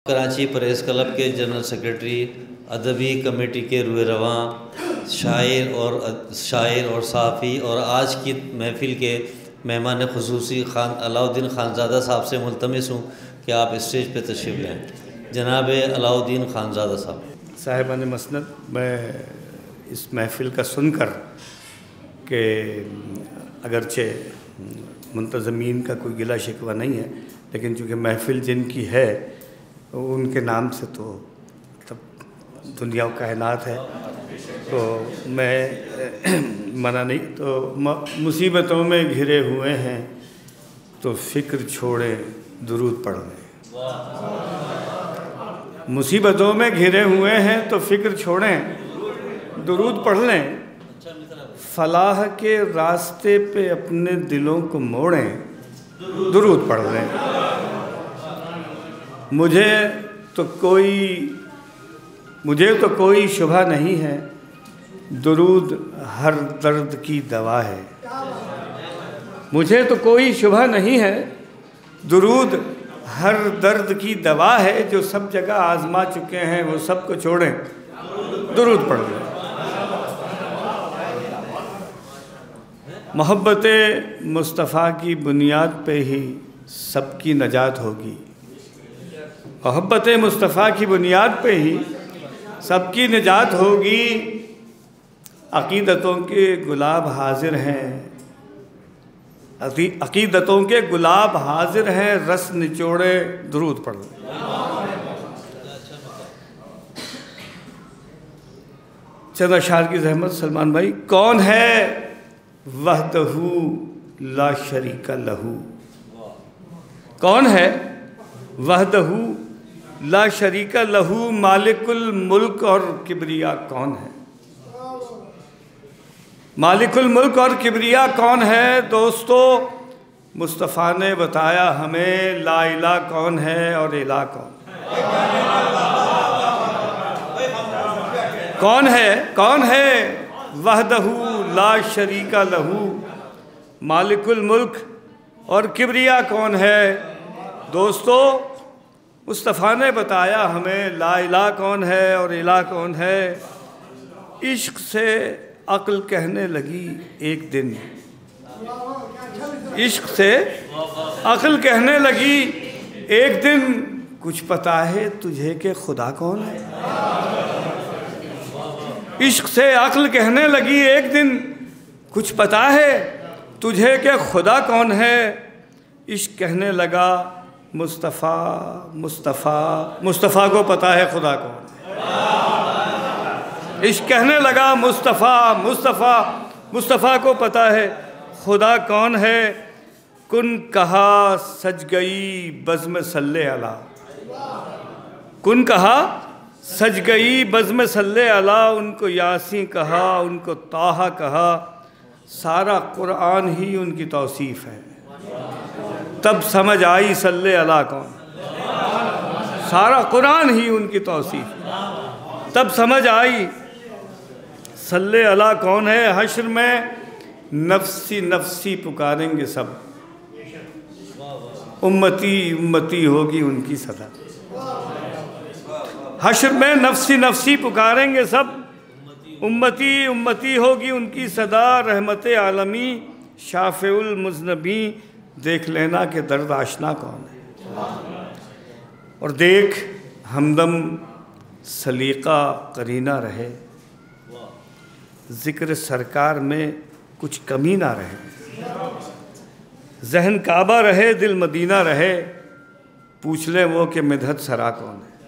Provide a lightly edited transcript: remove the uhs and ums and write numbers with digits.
Karachi press club के general secretary, अदबी committee के रुए रवां, शायर और सहाफ़ी और आज की महफ़िल के मेहमान ख़ुसूसी खान अलाउद्दीन खानज़ादा साहब से मुल्तमिस हूँ कि आप स्टेज पर तशरीफ़ लें। जनाब अलाउद्दीन खानज़ादा साहिबान मसनद, मैं इस महफ़िल का सुनकर कि अगरचे मुंतज़मीन का कोई गिला शिकवा नहीं है, लेकिन चूँकि महफ़िल जिनकी है उनके नाम से तो मतलब दुनिया व कायनात है, तो मैं मना नहीं। तो मुसीबतों में घिरे हुए हैं तो फ़िक्र छोड़े दुरूद पढ़ लें। मुसीबतों में घिरे हुए हैं तो फ़िक्र छोड़ें दुरूद पढ़ लें। फलाह के रास्ते पे अपने दिलों को मोड़ें, दुरूद पढ़ लें। मुझे तो कोई शुबा नहीं है, दुरूद हर दर्द की दवा है। मुझे तो कोई शुबा नहीं है, दुरूद हर दर्द की दवा है। जो सब जगह आजमा चुके हैं वो सब को छोड़ें, दुरूद पढ़ लें। मोहब्बत मुस्तफ़ा की बुनियाद पे ही सबकी नजात होगी। मोहब्बत मुस्तफ़ा की बुनियाद पे ही सबकी निजात होगी। अक़ीदतों के गुलाब हाजिर हैं, अक़ीदतों के गुलाब हाजिर हैं, रस निचोड़े दुरूद पढ़ लें। चंद अशार की ज़हमत सलमान भाई। कौन है वहदहू ला शरीका लहू? कौन है वहदहू ला शरीका लहू? मालिकुल मुल्क और किबरिया कौन है? मालिकुल मुल्क और किबरिया कौन है? दोस्तों, मुस्तफ़ा ने बताया हमें ला इला कौन है और इला कौन। कौन है वहदहू ला शरीका लहू? मालिकुल मुल्क और किबरिया कौन है? दोस्तों, मुस्तफ़ा ने बताया हमें ला इला कौन है और इला कौन है। इश्क से अक्ल कहने लगी एक दिन, इश्क से अक्ल कहने लगी एक दिन, कुछ पता है तुझे कि खुदा कौन है? इश्क से अक्ल कहने लगी एक दिन, कुछ पता है तुझे कि खुदा कौन है। इश्क कहने लगा मुस्तफ़ा मुस्तफ़ा, मुस्तफ़ा को पता है खुदा कौन है। इश्क कहने लगा मुस्तफ़ा मुस्तफ़ा, मुस्तफ़ा को पता है खुदा कौन है। कुन कहा सज गई बज़्म सल्ले अला, कुन कहा सज गई बज़्म सल्ले अला। उनको यासीन कहा, उनको ताहा कहा, सारा कुरान ही उनकी तौसीफ़ है। तब समझ आई सल्ले अला कौन, सारा कुरान ही उनकी तौसीफ़। तब समझ आई सल्ले अला कौन है। हश्र में नफ्सी नफ्सी पुकारेंगे सब, उम्मती उम्मती होगी उनकी सदा। हश्र में नफ्सी नफ्सी पुकारेंगे सब, उम्मती उम्मती होगी उनकी सदा। रहमत आलमी शाफ़िउल मुज़नबी, देख लेना कि दर्द आशना कौन है। और देख हमदम सलीक़ा करीना रहे, ज़िक्र सरकार में कुछ कमी ना रहे। जहन काबा रहे, दिल मदीना रहे, पूछ ले वो कि मिदहत सरा कौन है।